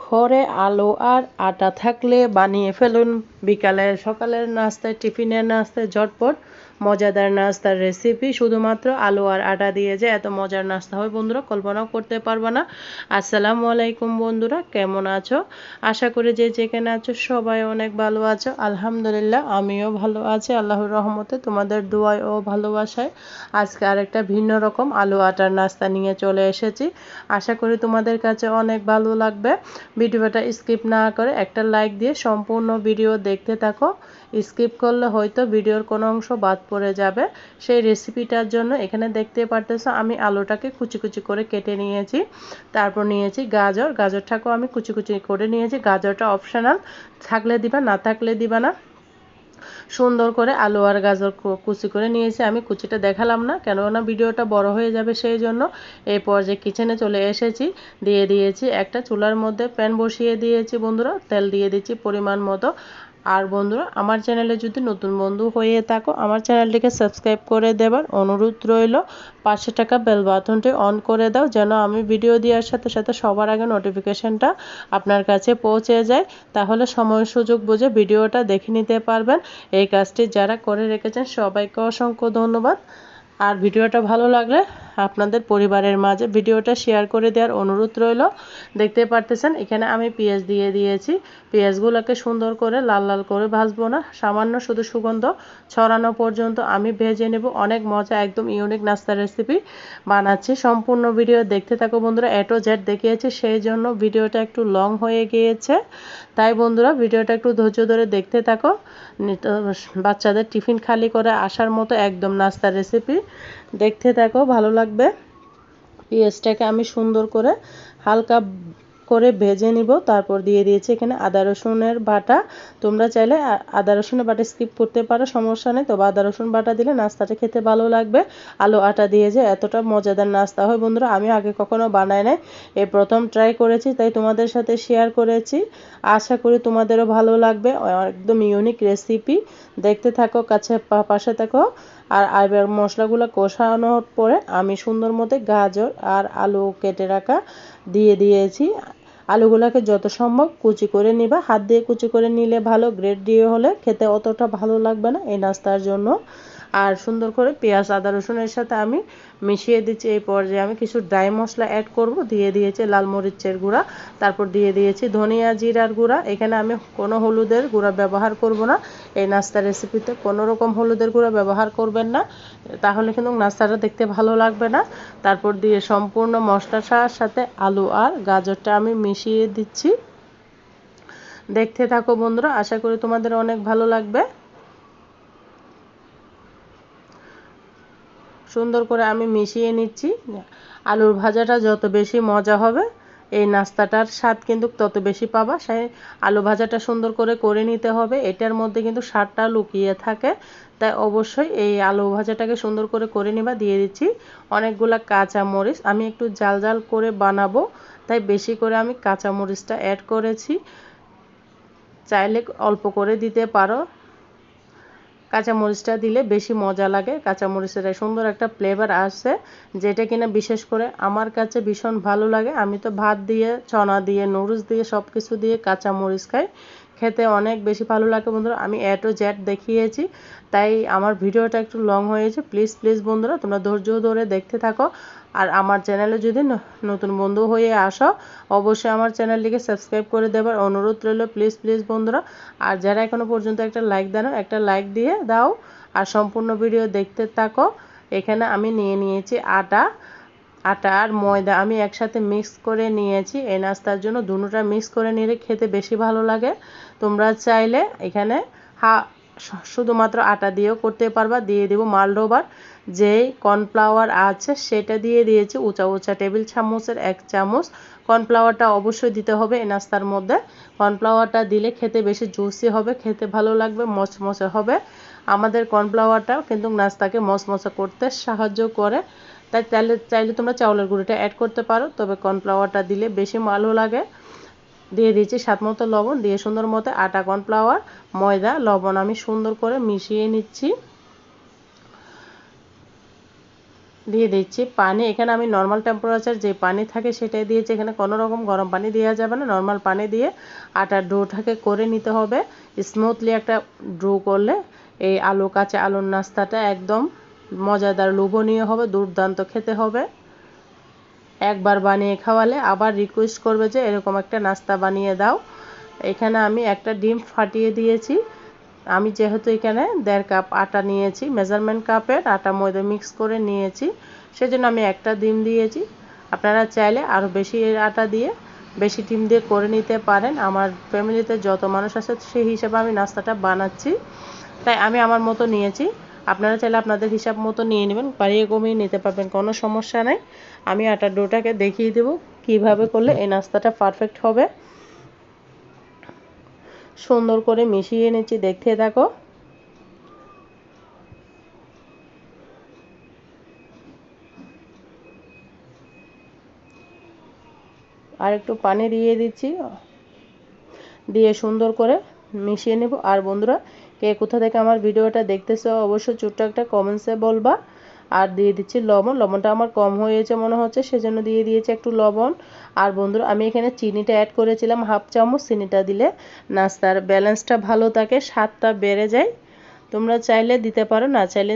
ঘরে আলো আর আটা থাকলে বানিয়ে ফেলুন বিকালের সকালের নাস্তায় টিফিনের নাস্তায় ঝটপট মজাদার নাস্তার রেসিপি। শুধুমাত্র আলু আর আটা দিয়ে যে এত মজার নাস্তা হয় বন্ধুরা কল্পনাও করতে পারবে না। আসসালামু আলাইকুম বন্ধুরা, কেমন আছো? আশা করি যে যেখানে আছো সবাই অনেক ভালো আছো। আলহামদুলিল্লাহ আমিও ভালো আছি আল্লাহর রহমতে, তোমাদের দোয়ায় ও ভালোবাসায়। আজকে আরেকটা ভিন্ন রকম আলু আটার নাস্তা নিয়ে চলে এসেছি। আশা করি তোমাদের কাছে অনেক ভালো লাগবে। ভিডিওটা স্কিপ না করে একটা লাইক দিয়ে সম্পূর্ণ ভিডিও দেখতে থাকো। স্কিপ করলে হয়তো ভিডিওর কোনো অংশ বাদ পড়ে যাবে। সেই রেসিপিটার জন্য এখানে দেখতে পারতেছো আমি আলুটাকে কুচি কুচি করে কেটে নিয়েছি। তারপর নিয়েছি গাজরটাকেও আমি কুচি কুচি করে নিয়েছি। গাজরটা অপশনাল, থাকলে দিবা না থাকলে দিবা না। সুন্দর করে আলু আর গাজর কুচি করে নিয়েছি। আমি কুচিটা দেখালাম না, কেননা ভিডিওটা বড় হয়ে যাবে, সেই জন্য এই পর্যায়ে কিচেনে চলে এসেছি। দিয়ে দিয়েছি একটা চুলার মধ্যে প্যান বসিয়ে দিয়েছি বন্ধুরা, তেল দিয়ে দিচ্ছি পরিমাণ মতো। আর বন্ধুরা আমার চ্যানেলে যদি নতুন বন্ধু হয়ে থাকো আমার চ্যানেলটিকে সাবস্ক্রাইব করে দেবার অনুরোধ রইল। পাশে থাকা বেল বাটনটি অন করে দাও যেন আমি ভিডিও দেওয়ার সাথে সাথে সবার আগে নোটিফিকেশনটা আপনার কাছে পৌঁছে যায়। তাহলে সময় সুযোগ বুঝে ভিডিওটা দেখে নিতে পারবেন। এই কাজটি যারা করে রেখেছেন সবাইকে অসংখ্য ধন্যবাদ। আর ভিডিওটা ভালো লাগলে আপনাদের পরিবারের মাঝে ভিডিওটা শেয়ার করে দেওয়ার অনুরোধ রইল। দেখতে পারতেছেন এখানে আমি পেঁয়াজ দিয়ে দিয়েছি। পেঁয়াজগুলোকে সুন্দর করে লাল লাল করে ভাজবো না, সামান্য শুধু সুগন্ধ ছড়ানো পর্যন্ত আমি ভেজে নেব। অনেক মজা, একদম ইউনিক নাস্তার রেসিপি বানাচ্ছি। সম্পূর্ণ ভিডিও দেখতে থাকো বন্ধুরা, A to Z দেখিয়েছি সেই জন্য ভিডিওটা একটু লং হয়ে গিয়েছে। তাই বন্ধুরা ভিডিওটা একটু ধৈর্য ধরে দেখতে থাকো। বাচ্চাদের টিফিন খালি করে আসার মতো একদম নাস্তার রেসিপি, দেখতে থাকো ভালো লাগবে। পেঁয়াজটাকে আমি সুন্দর করে হালকা করে ভেজে নিব। তারপর দিয়ে দিয়েছি এখানে আদা রসুনের বাটা। তোমরা চাইলে আদা রসুনের বাটা স্কিপ করতে পারো, সমস্যা নেই, তবে আদা রসুন বাটা দিলে নাস্তাটা খেতে ভালো লাগবে। আলু আটা দিয়ে যে এতটা মজাদার নাস্তা হয় বন্ধুরা আমি আগে কখনো বানাই নাই, এই প্রথম ট্রাই করেছি, তাই তোমাদের সাথে শেয়ার করেছি। আশা করি তোমাদেরও ভালো লাগবে, একদম ইউনিক রেসিপি। দেখতে থাকো, কাছে পাশে থাকো। আর এবার মশলাগুলো কষানোর পরে আমি সুন্দর মতো গাজর আর আলু কেটে রাখা দিয়ে দিয়েছি। আলুগুলোকে যত সম্ভব কুচি করে নিবা, হাত দিয়ে কুচি করে নিলে ভালো, গ্রেড দিয়ে হলে খেতে অতটা ভালো লাগবে না এই নাস্তার জন্য। আর সুন্দর করে পেঁয়াজ আদা রসুনের সাথে আমি মিশিয়ে দিচ্ছি। এই পর্যায়ে আমি কিছু ড্রাই মশলা অ্যাড করব। দিয়ে দিয়েছি লাল মরিচের গুঁড়া, তারপর দিয়ে দিয়েছি ধনিয়া জিরার গুঁড়া। এখানে আমি কোনো হলুদের গুঁড়া ব্যবহার করব না। এই নাস্তা রেসিপিতে কোনো রকম হলুদের গুঁড়া ব্যবহার করবেন না, তাহলে কিন্তু নাস্তাটা দেখতে ভালো লাগবে না। তারপর দিয়ে সম্পূর্ণ মশলাটার সাথে আলু আর গাজরটা আমি মিশিয়ে দিচ্ছি। দেখতে থাকো বন্ধুরা, আশা করি তোমাদের অনেক ভালো লাগবে। সুন্দর করে আমি মিশিয়ে নিচ্ছি। আলুর ভাজাটা যত বেশি মজা হবে এই নাস্তাটার স্বাদ কিন্তু তত বেশি পাবা। সেই আলু ভাজাটা সুন্দর করে করে নিতে হবে, এটার মধ্যে কিন্তু স্বাদটা লুকিয়ে থাকে। তাই অবশ্যই এই আলু ভাজাটাকে সুন্দর করে করে নিবা। দিয়ে দিচ্ছি অনেকগুলা কাঁচা মরিচ, আমি একটু জাল জাল করে বানাবো তাই বেশি করে আমি কাঁচা মরিচটা অ্যাড করেছি, চাইলে অল্প করে দিতে পারো। কাঁচামরিচটা দিলে বেশি মজা লাগে, কাঁচামরিচের সুন্দর একটা ফ্লেভার আসে, যেটা কিনা বিশেষ করে আমার কাছে ভীষণ ভালো লাগে। আমি তো ভাত দিয়ে, চনা দিয়ে, নুডলস দিয়ে সব কিছু দিয়ে কাঁচামরিচ খাই, খেতে অনেক বেশি ভালো লাগে বন্ধুরা। আমি A to Z দেখিয়েছি, তাই আমার ভিডিওটা একটু লং হয়েছে। প্লিজ প্লিজ বন্ধুরা তোমরা ধৈর্য ধরে দেখতে থাকো। আর আমার চ্যানেলে যদি নতুন বন্ধু হয়ে আসো অবশ্যই আমার চ্যানেলটিকে সাবস্ক্রাইব করে দেবার অনুরোধ রইল। প্লিজ প্লিজ বন্ধুরা, আর যারা এখনো পর্যন্ত একটা লাইক দাও একটা লাইক দিয়ে দাও আর সম্পূর্ণ ভিডিও দেখতে থাকো। এখানে আমি নিয়ে নিয়েছি আটা আর ময়দা আমি একসাথে মিক্স করে নিয়েছি। এই নাস্তার জন্য দুটোটা মিক্স করে নিলে খেতে বেশি ভালো লাগে। তোমরা চাইলে এখানে শুধুমাত্র আটা দিয়েও করতে পারবা। দিয়ে দেব মালডোবার যেই কর্নফ্লাওয়ার আছে সেটা দিয়ে দিয়েছি উঁচা উঁচা টেবিল চামচের 1 চামচ। কর্নফ্লাওয়ারটা অবশ্যই দিতে হবে এই নাস্তার মধ্যে। কর্নফ্লাওয়ারটা দিলে খেতে বেশি জুসি হবে, খেতে ভালো লাগবে, মচমচে হবে। আমাদের কর্নফ্লাওয়ারটাও কিন্তু নাস্তাকে মচমচে করতে সাহায্য করে। তাই চাইলে তোমরা চাউলের গুঁড়োটা অ্যাড করতে পারো, তবে কর্নফ্লাওয়ারটা দিলে বেশি ভালো লাগে। দিয়ে দিয়েছি স্বাদ মতো লবণ, দিয়ে সুন্দর মতো আটা, কর্নফ্লাওয়ার, ময়দা, লবণ আমি সুন্দর করে মিশিয়ে নিচ্ছি। দিয়ে দিচ্ছি পানি। এখানে আমি নর্মাল টেম্পারেচার যে পানি থাকে সেটাই দিয়েছি, এখানে কোনো রকম গরম পানি দেওয়া যাবে না। নর্মাল পানি দিয়ে আটার ডোটাকে করে নিতে হবে। স্মুথলি একটা ডো করলে এই কাঁচা আলুর নাস্তাটা একদম মজাদার, লোভনীয় হবে, দুর্দান্ত খেতে হবে। একবার বানিয়ে খাওয়ালে আবার রিকোয়েস্ট করবে যে এরকম একটা নাস্তা বানিয়ে দাও। এখানে আমি একটা ডিম ফাটিয়ে দিয়েছি। আমি যেহেতু এখানে 1.5 কাপ আটা নিয়েছি, মেজারমেন্ট কাপের আটা ময়দা মিক্স করে নিয়েছি, সেজন্য আমি একটা ডিম দিয়েছি। আপনারা চাইলে আরও বেশি আটা দিয়ে বেশি ডিম দিয়ে করে নিতে পারেন। আমার ফ্যামিলিতে যত মানুষ আছে সেই হিসাবে আমি নাস্তাটা বানাচ্ছি, তাই আমি আমার মতো নিয়েছি। আপনারা চাইলে আপনাদের হিসাব মতো নিয়ে নেবেন, বাড়িয়ে কমিয়ে নিতে পারবেন, কোনো সমস্যা নাই। আমি আটার ডোটাকে দেখিয়ে দেবো কিভাবে করলে এই নাস্তাটা পারফেক্ট হবে। সুন্দর করে মিশিয়ে নিচ্ছি, দেখতে থাকো। আর একটু পানি দিয়ে দিচ্ছি, দিয়ে সুন্দর করে মিশিয়ে নেব। আর বন্ধুরা, কে কোথা থেকে আমার ভিডিওটা দেখতেছো অবশ্যই ছোট্ট একটা কমেন্টসে বলবা। আর দিয়ে দিচ্ছি লবণ। লবণটা আমার কম হয়েছে মনে হচ্ছে, সেজন্য দিয়ে দিয়েছি একটু লবণ। আর বন্ধুরা, আমি এখানে চিনিটা অ্যাড করেছিলাম 1/2 চামচ। চিনিটা দিলে নাস্তার ব্যালেন্সটা ভালো থাকে, স্বাদটা বেড়ে যায়। তোমরা চাইলে দিতে পারো, না চাইলে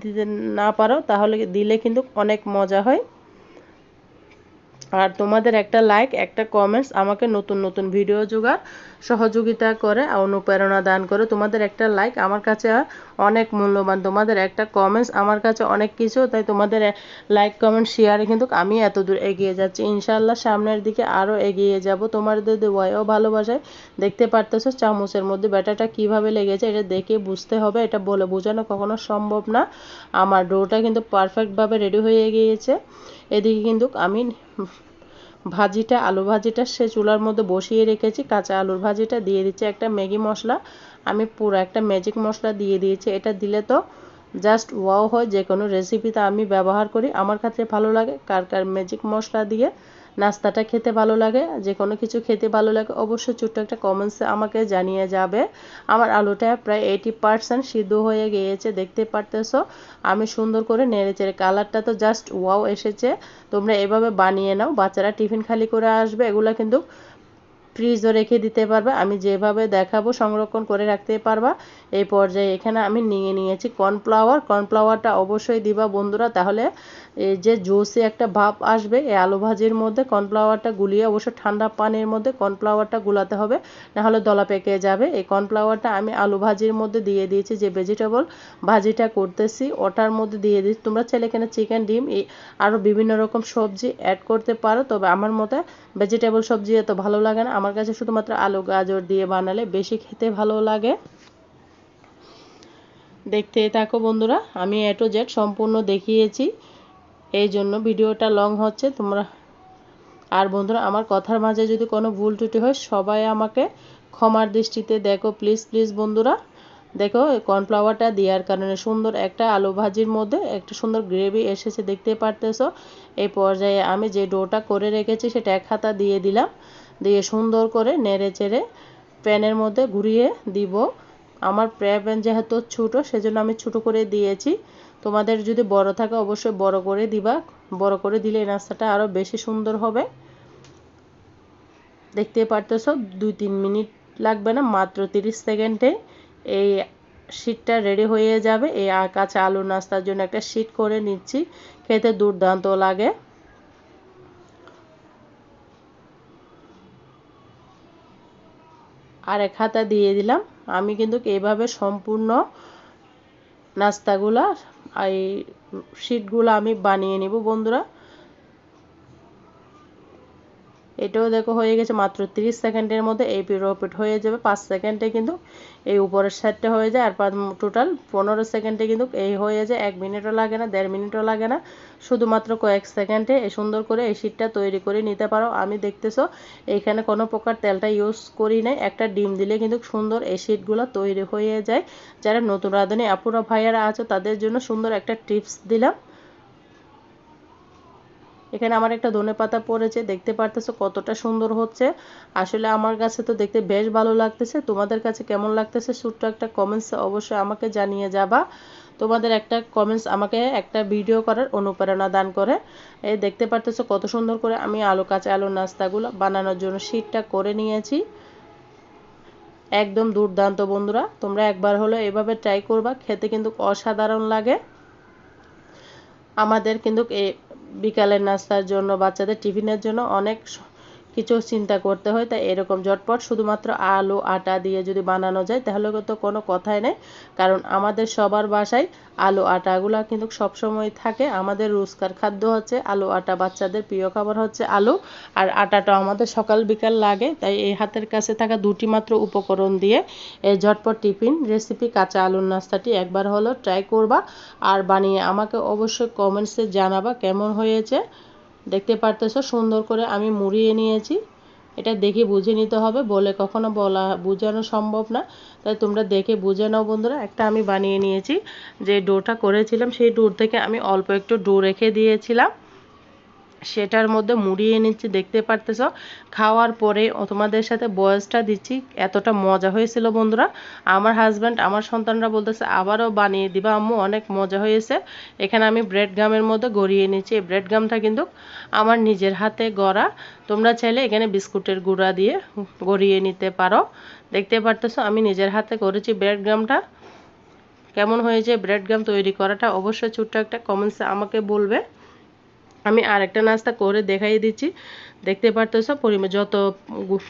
দিতে না পারো, তাহলে দিলে কিন্তু অনেক মজা হয়। আর তোমাদের একটা লাইক, একটা কমেন্টস আমাকে নতুন নতুন ভিডিও জোগাড় সহযোগিতা করে, অনুপ্রেরণা দান করে। তোমাদের একটা লাইক আমার কাছে অনেক মূল্যবান, তোমাদের একটা কমেন্টস আমার কাছে অনেক কিছু। তাই তোমাদের লাইক কমেন্ট শেয়ারে কিন্তু আমি এত দূর এগিয়ে যাচ্ছি। ইনশাআল্লাহ সামনের দিকে আরও এগিয়ে যাব তোমাদের দোয়ায়ও ভালোবাসায়। দেখতে পারতেছো চামচের মধ্যে ব্যাটারটা কিভাবে লেগেছে, এটা দেখে বুঝতে হবে, এটা বলে বোঝানো কখনো সম্ভব না। আমার ডোটা কিন্তু পারফেক্টভাবে রেডি হয়ে গিয়েছে। এদিকে কিন্তু আমি ভাজিটা, আলু ভাজিটা সে চুলার মধ্যে বসিয়ে রেখেছি। কাঁচা আলুর ভাজিটা দিয়ে দিচ্ছি একটা ম্যাগি মশলা। আমি পুরো একটা ম্যাজিক মশলা দিয়ে দিয়েছি। এটা দিলে তো জাস্ট ওয়াও হয়, যে কোনো রেসিপিতে আমি ব্যবহার করি। আমার কাছে ভালো লাগে। কার কার ম্যাজিক মশলা দিয়ে নাস্তাটা খেতে ভালো লাগে, যে কোনো কিছু খেতে ভালো লাগে, অবশ্যই ছোট্ট একটা কমেন্টসে আমাকে জানিয়ে যাবে। আমার আলুটা প্রায় 80% সিদ্ধ হয়ে গিয়েছে, দেখতে পারতেছো। আমি সুন্দর করে নেড়েচেড়ে, কালারটা তো জাস্ট ওয়াও এসেছে। তোমরা এভাবে বানিয়ে নাও, বাচ্চারা টিফিন খালি করে আসবে। এগুলো কিন্তু ফ্রিজও রেখে দিতে পারবে, আমি যেভাবে দেখাবো সংরক্ষণ করে রাখতে পারবা। এই পর্যায়ে এখানে আমি নিয়ে নিয়েছি কর্নফ্লাওয়ার। কর্নফ্লাওয়ারটা অবশ্যই দিবা বন্ধুরা, তাহলে এই যে জুসি একটা ভাব আসবে এই আলু ভাজির মধ্যে। কর্নফ্লাওয়ারটা গুলিয়ে, অবশ্য ঠান্ডা পানির মধ্যে কর্নফ্লাওয়ারটা গুলাতে হবে, নাহলে দলা পেকে যাবে। এই কর্নফ্লাওয়ারটা আমি আলু ভাজির মধ্যে দিয়ে দিয়েছি, যে ভেজিটেবল ভাজিটা করতেছি ওটার মধ্যে দিয়ে দিচ্ছি। তোমরা চাইলে এখানে চিকেন, ডিম, আরও বিভিন্ন রকম সবজি অ্যাড করতে পারো, তবে আমার মতে ভেজিটেবল সবজি এত ভালো লাগে না। আমার কাছে শুধুমাত্র আলু গাজর দিয়ে বানালে বেশি খেতে ভালো লাগে। দেখতে থাকো বন্ধুরা, আমি A to Z সম্পূর্ণ দেখিয়েছি, এই জন্য ভিডিওটা লং হচ্ছে তোমরা। আর বন্ধুরা, আমার কথার মাঝে যদি কোনো ভুল ত্রুটি হয় সবাই আমাকে ক্ষমার দৃষ্টিতে দেখো, প্লিজ প্লিজ বন্ধুরা। দেখো কর্নফ্লাওয়ারটা দেওয়ার কারণে সুন্দর একটা আলু ভাজির মধ্যে একটা সুন্দর গ্রেভি এসেছে, দেখতে পারতেছো। এই পর্যায়ে আমি যে ডোটা করে রেখেছি সেটা এক হাতা দিয়ে দিলাম, দিয়ে সুন্দর করে নেড়ে চেড়ে প্যানের মধ্যে ঘুরিয়ে দিব। আমার প্যান যেহেতু ছোটো, সেজন্য আমি ছোটো করে দিয়েছি। তোমাদের যদি বড় থাকে অবশ্যই বড় করে দিবা, বড় করে দিলে এই নাস্তাটা আরও বেশি সুন্দর হবে। দেখতে পারতেছো 2-3 মিনিট লাগবে না, মাত্র 30 সেকেন্ডে এই শীটটা রেডি হয়ে যাবে। এই কাঁচা আলুর নাস্তার জন্য একটা শীট করে নিচ্ছি, খেতে দুর্দান্ত লাগে। আর এক হাতা দিয়ে দিলাম। আমি কিন্তু এইভাবে সম্পূর্ণ নাস্তাগুলা, এই শীটগুলো আমি বানিয়ে নিব বন্ধুরা। এটাও দেখো হয়ে গেছে, মাত্র 30 সেকেন্ডের মধ্যে এই পিট হয়ে যাবে। 5 সেকেন্ডে কিন্তু এই উপরের সাইডটা হয়ে যায়, আর টোটাল 15 সেকেন্ডে কিন্তু এই হয়ে যায়। 1 মিনিটও লাগে না, 1.5 মিনিটও লাগে না, শুধুমাত্র কয়েক সেকেন্ডে এই সুন্দর করে এই শীটটা তৈরি করে নিতে পারো। আমি দেখতেছো এইখানে কোনো প্রকার তেলটা ইউজ করি নাই, একটা ডিম দিলে কিন্তু সুন্দর এই শীটগুলো তৈরি হয়ে যায়। যারা নতুন রাঁধুনি আপুরা ভাইয়ারা আছে তাদের জন্য সুন্দর একটা টিপস দিলাম। এখানে আমার একটা ধনেপাতা পড়েছে, দেখতে পারতেছো কতটা সুন্দর হচ্ছে। আসলে আমার কাছে তো দেখতে বেশ ভালো লাগতেছে, তোমাদের কাছে কেমন লাগতেছে ছোট্ট একটা কমেন্টস অবশ্যই আমাকে জানিয়ে যাবা। তোমাদের একটা কমেন্টস আমাকে একটা ভিডিও করার অনুপ্রেরণা দান করে। এই দেখতে পারতেছো কত সুন্দর করে আমি কাঁচা আলুর নাস্তাগুলো বানানোর জন্য শীটটা করে নিয়েছি। একদম দুর্দান্ত বন্ধুরা, তোমরা একবার হলো এভাবে ট্রাই করবা, খেতে কিন্তু অসাধারণ লাগে। আমাদের কিন্তু এই বিকালের নাস্তার জন্য, বাচ্চাদের টিফিনের জন্য অনেক কিছু চিন্তা করতে হয়, তাই এরকম ঝটপট শুধুমাত্র আলু আটা দিয়ে যদি বানানো যায় তাহলে তো কোনো কথাই নেই। কারণ আমাদের সবার বাসায় আলু আটাগুলো কিন্তু সবসময় থাকে। আমাদের রোজকার খাদ্য হচ্ছে আলু আটা, বাচ্চাদের প্রিয় খাবার হচ্ছে আলু আর আটাটা আমাদের সকাল বিকাল লাগে। তাই এই হাতের কাছে থাকা দুটি মাত্র উপকরণ দিয়ে এই ঝটপট টিফিন রেসিপি কাঁচা আলুর নাস্তাটি একবার হলো ট্রাই করবা আর বানিয়ে আমাকে অবশ্যই কমেন্টসে জানাবা কেমন হয়েছে। দেখতে পারতেছো সুন্দর করে আমি মুড়িয়ে নিয়েছি। এটা দেখে বুঝে নিতে হবে, বলে কখনো বোঝানো সম্ভব না। তাই তোমরা দেখে বুঝে নাও বন্ধুরা। একটা আমি বানিয়ে নিয়েছি, যে ডোটা করেছিলাম সেই ডো থেকে আমি অল্প একটু ডো রেখে দিয়েছিলাম, সেটার মধ্যে মুড়িয়ে নিচ্ছি। দেখতে পারতেছো খাওয়ার পরে তোমাদের সাথে বয়সটা দিচ্ছি, এতটা মজা হয়েছিল বন্ধুরা। আমার হাজব্যান্ড, আমার সন্তানরা বলতেছে আবারও বানিয়ে দিবা আম্মু, অনেক মজা হয়েছে। এখানে আমি ব্রেড গামের মধ্যে গড়িয়ে নিচ্ছি। এই ব্রেড গামটা কিন্তু আমার নিজের হাতে গড়া, তোমরা চাইলে এখানে বিস্কুটের গুঁড়া দিয়ে গড়িয়ে নিতে পারো। দেখতে পারতেছো আমি নিজের হাতে করেছি ব্রেড গামটা। কেমন হয়েছে ব্রেড গাম তৈরি করাটা অবশ্যই ছোট্ট একটা কমেন্টসে আমাকে বলবে। আমি আরেকটা নাস্তা করে দেখাই দিচ্ছি। দেখতে পারতেছো যত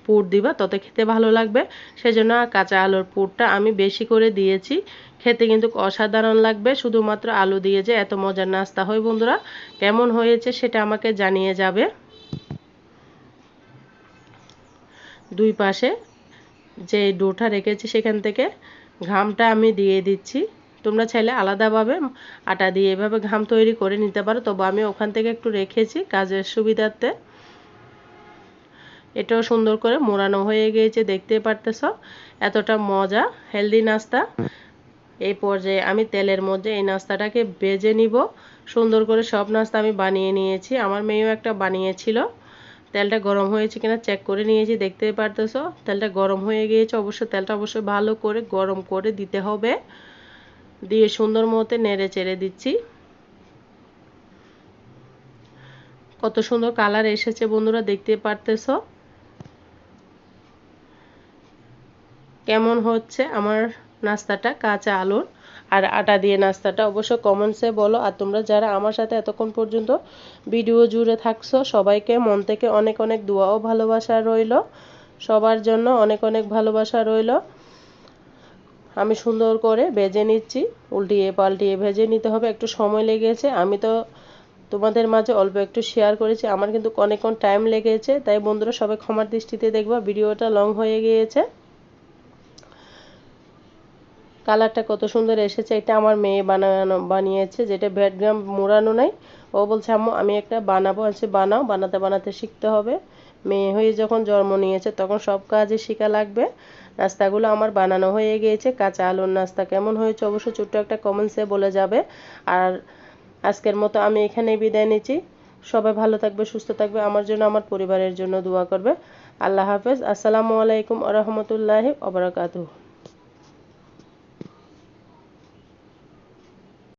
পুর দিবা তত খেতে ভালো লাগবে, সেজন্য কাঁচা আলুর পুরটা আমি বেশি করে দিয়েছি। খেতে কিন্তু অসাধারণ লাগবে, শুধুমাত্র আলু দিয়ে যে এত মজার নাস্তা হয় বন্ধুরা। কেমন হয়েছে সেটা আমাকে জানিয়ে যাবে। দুই পাশে যে ডোটা রেখেছি সেখান থেকে ঘামটা আমি দিয়ে দিচ্ছি। তোমরা চাইলে আলাদাভাবে আটা দিয়ে এভাবে ঘাম তৈরি করে নিতে পারো, তবে আমি ওখান থেকে একটু রেখেছি কাজের সুবিধার্থে। এটাও সুন্দর করে মোড়ানো হয়ে গিয়েছে, দেখতে পারতেছ। এতটা মজা হেলদি নাস্তা। এই পর্যায়ে আমি তেলের মধ্যে এই নাস্তাটাকে ভেজে নিব। সুন্দর করে সব নাস্তা আমি বানিয়ে নিয়েছি, আমার মেয়েও একটা বানিয়েছিল। তেলটা গরম হয়েছে কিনা চেক করে নিয়েছি, দেখতে পারতেছো তেলটা গরম হয়ে গিয়েছে। তেলটা অবশ্যই ভালো করে গরম করে দিতে হবে। দিয়ে সুন্দর মতো নেড়ে চেড়ে দিচ্ছি। কত সুন্দর কালার এসেছে বন্ধুরা, দেখতে পারতেছো কেমন হচ্ছে আমার নাস্তাটা কাঁচা আলুর আর আটা দিয়ে নাস্তাটা। অবশ্য কমেন্টসে বলো। আর তোমরা যারা আমার সাথে এতক্ষণ পর্যন্ত ভিডিও জুড়ে থাকছো সবাইকে মন থেকে অনেক অনেক দোয়া ও ভালোবাসা রইল। সবার জন্য অনেক অনেক ভালোবাসা রইল। আমি সুন্দর করে ভেজে নিচ্ছি, উল্টিয়ে পাল্টিয়ে ভেজে নিতে হবে, একটু সময় লেগেছে। আমি তো তোমাদের মাঝে অল্প একটু শেয়ার করেছি, আমার কিন্তু অনেকক্ষণ টাইম লেগেছে। তাই বন্ধুরা সবাই ক্ষমার দৃষ্টিতে দেখবা, ভিডিওটা লং হয়ে গিয়েছে। কালারটা কত সুন্দর এসেছে, এটা আমার মেয়ে বানিয়েছে, যেটা ব্রেডগ্রাম মোড়ানো নাই। ও বলছে আম্মু আমি একটা বানাবো। আছে বানাও, বানাতে বানাতে শিখতে হবে। মেয়ে হয়ে যখন জন্ম নিয়েছে তখন সব কাজই শেখা লাগবে। নাস্তাগুলো আমার বানানো হয়ে গিয়েছে। কাঁচা আলুর নাস্তা কেমন হয়েছে অবশ্যই ছোট্ট একটা কমেন্টসে বলে যাবে। আর আজকের মতো আমি এখানেই বিদায় নিচ্ছি। সবাই ভালো থাকবে, সুস্থ থাকবে, আমার জন্য আমার পরিবারের জন্য দোয়া করবে। আল্লাহ হাফেজ। আসসালামু আলাইকুম ওয়া রাহমাতুল্লাহি ওয়া বারাকাতুহু।